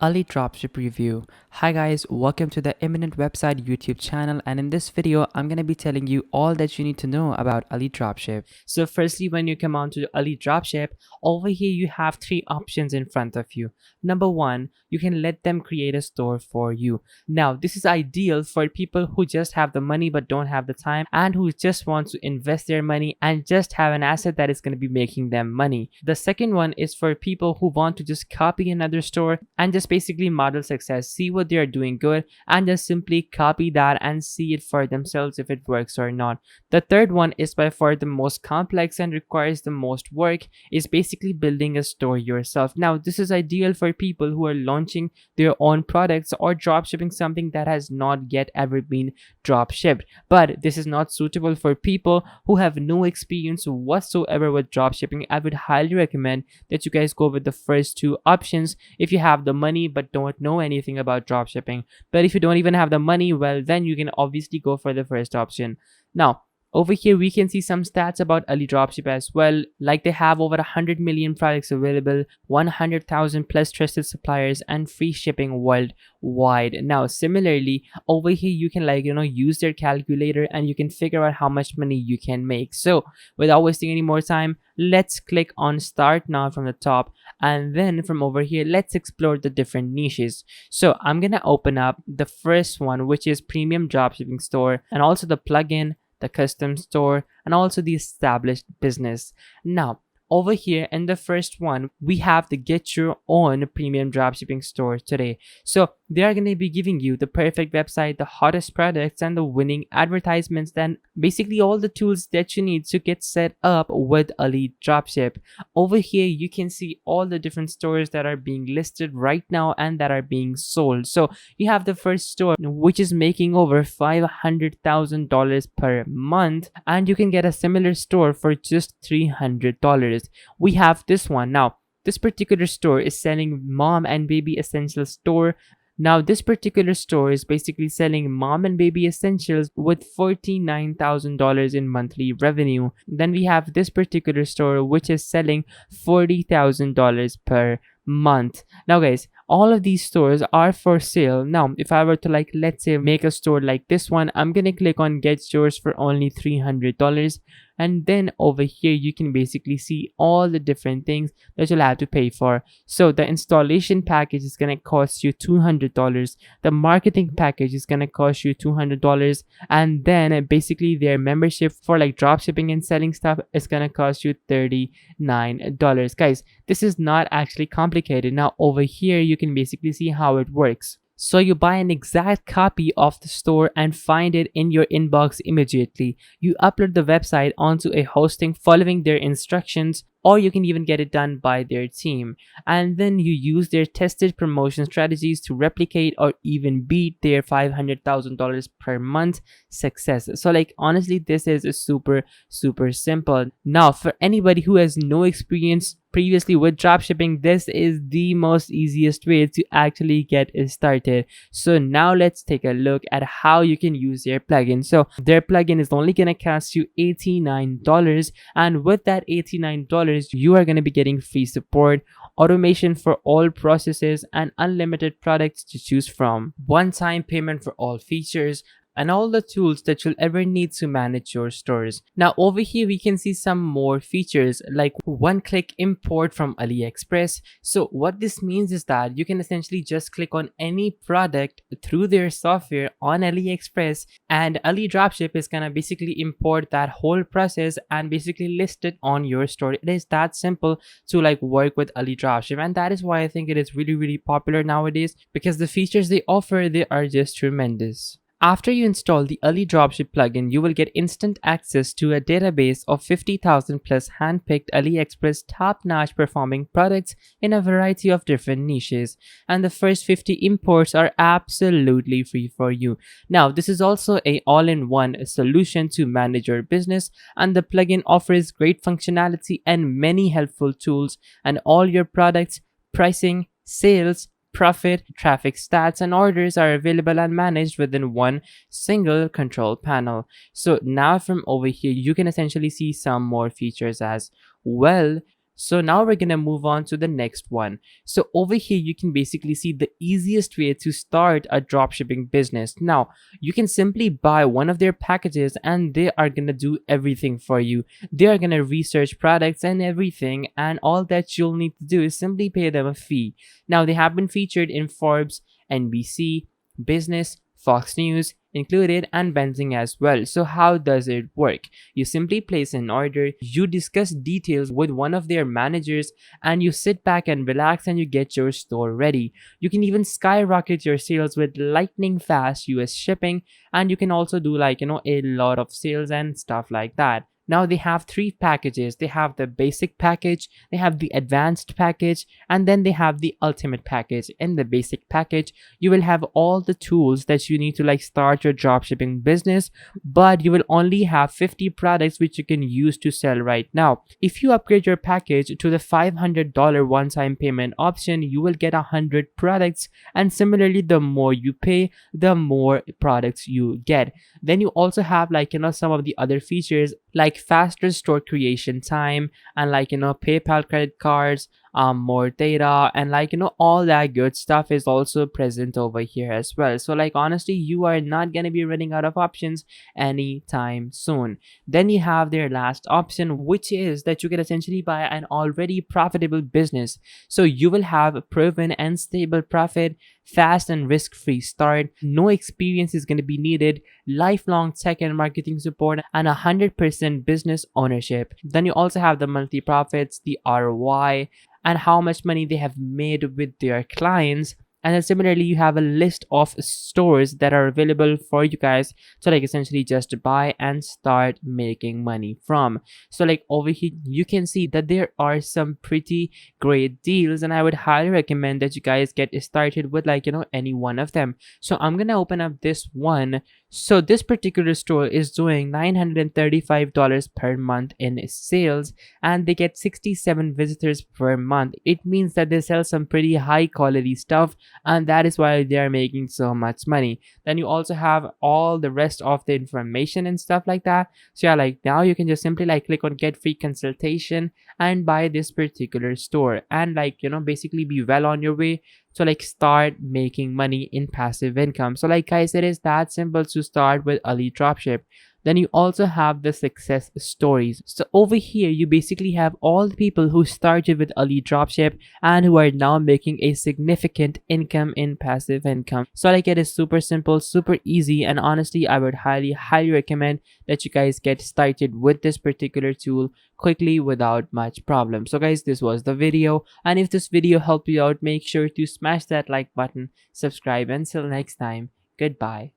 AliDropship review. Hi guys, welcome to the Imminent Website YouTube channel, and in this video I'm going to be telling you all that you need to know about AliDropship. So firstly, when you come on to AliDropship, over here you have three options in front of you. Number one, you can let them create a store for you. Now this is ideal for people who just have the money but don't have the time, and who just want to invest their money and just have an asset that is going to be making them money. The second one is for people who want to just copy another store and just basically model success, see what they are doing good, and just simply copy that and see it for themselves if it works or not. The third one is by far the most complex and requires the most work, is basically building a store yourself. Now this is ideal for people who are launching their own products or drop shipping something that has not yet ever been drop shipped. But this is not suitable for people who have no experience whatsoever with drop shipping. I would highly recommend that you guys go with the first two options if you have the money but don't know anything about dropshipping. But if you don't even have the money, well, then you can obviously go for the first option. Now over here we can see some stats about AliDropship as well. Like, they have over 100 million products available, 100,000 plus trusted suppliers, and free shipping worldwide. Now similarly, over here you can use their calculator and you can figure out how much money you can make. So without wasting any more time, let's click on start now from the top, and then from over here let's explore the different niches. So I'm gonna open up the first one, which is premium dropshipping store, and also the plugin, the custom store, and also the established business. Now over here in the first one, we have the get your own premium dropshipping store today. So they are going to be giving you the perfect website, the hottest products, and the winning advertisements, then basically all the tools that you need to get set up with AliDropship. Over here you can see all the different stores that are being listed right now and that are being sold. So you have the first store, which is making over $500,000 per month, and you can get a similar store for just $300. We have this one. Now this particular store is selling mom and baby essential store. Now this particular store is basically selling mom and baby essentials with $49,000 in monthly revenue. Then we have this particular store which is selling $40,000 per month. Now guys, all of these stores are for sale. Now if I were to let's say make a store like this one, I'm gonna click on get yours for only $300, and then over here you can basically see all the different things that you'll have to pay for. So the installation package is gonna cost you $200, the marketing package is gonna cost you $200, and then basically their membership for drop shipping and selling stuff is gonna cost you $39. Guys, this is not actually complicated. Now over here you can basically see how it works. So you buy an exact copy of the store and find it in your inbox immediately. You upload the website onto a hosting following their instructions, or you can even get it done by their team, and then you use their tested promotion strategies to replicate or even beat their $500,000 per month success. So honestly, this is super simple. Now for anybody who has no experience previously with dropshipping, this is the most easiest way to actually get started. So now let's take a look at how you can use their plugin. So their plugin is only gonna cost you $89, and with that $89 you are going to be getting free support, automation for all processes, and unlimited products to choose from, one-time payment for all features, and all the tools that you'll ever need to manage your stores. Now over here we can see some more features like one-click import from AliExpress. So what this means is that you can essentially just click on any product through their software on AliExpress, and AliDropship is gonna basically import that whole process and basically list it on your store. It is that simple to work with AliDropship, and that is why I think it is really popular nowadays, because the features they offer, they are just tremendous. After you install the AliDropship plugin, you will get instant access to a database of 50,000 plus handpicked AliExpress top-notch performing products in a variety of different niches, and the first 50 imports are absolutely free for you. Now this is also a all-in-one solution to manage your business, and the plugin offers great functionality and many helpful tools, and all your products, pricing, sales, profit, traffic stats, and orders are available and managed within one single control panel. So now from over here you can essentially see some more features as well. So now we're gonna move on to the next one. So over here, you can basically see the easiest way to start a dropshipping business. Now, you can simply buy one of their packages and they are gonna do everything for you. They are gonna research products and everything, and all that you'll need to do is simply pay them a fee. Now, they have been featured in Forbes, NBC, Business, Fox News included, and Benzing as well. So how does it work? You simply place an order, you discuss details with one of their managers, and you sit back and relax and you get your store ready. You can even skyrocket your sales with lightning fast US shipping, and you can also do a lot of sales and stuff like that. Now they have three packages. They have the basic package, they have the advanced package, and then they have the ultimate package. In the basic package, you will have all the tools that you need to start your dropshipping business, but you will only have 50 products which you can use to sell right now. If you upgrade your package to the $500 one-time payment option, you will get 100 products, and similarly, the more you pay, the more products you get. Then you also have some of the other features like faster store creation time, and PayPal credit cards, more data, and all that good stuff is also present over here as well. So honestly, you are not going to be running out of options anytime soon. Then you have their last option, which is that you can essentially buy an already profitable business. So you will have a proven and stable profit, fast and risk-free start, no experience is going to be needed, lifelong tech and marketing support, and 100% business ownership. Then you also have the monthly profits, the ROI, and how much money they have made with their clients. And then similarly, you have a list of stores that are available for you guys to essentially just buy and start making money from. So over here, you can see that there are some pretty great deals, and I would highly recommend that you guys get started with any one of them. So I'm gonna open up this one. So this particular store is doing $935 per month in sales, and they get 67 visitors per month. It means that they sell some pretty high quality stuff, and that is why they are making so much money. Then you also have all the rest of the information and stuff like that. So yeah, now you can just simply click on get free consultation and buy this particular store, and basically be well on your way to start making money in passive income. So guys, it is that simple to start with AliDropship. Then you also have the success stories. So over here, you basically have all the people who started with AliDropship and who are now making a significant income in passive income. So it is super simple, super easy, and honestly, I would highly recommend that you guys get started with this particular tool quickly without much problem. So guys, this was the video, and if this video helped you out, make sure to smash that like button, subscribe, and until next time, goodbye.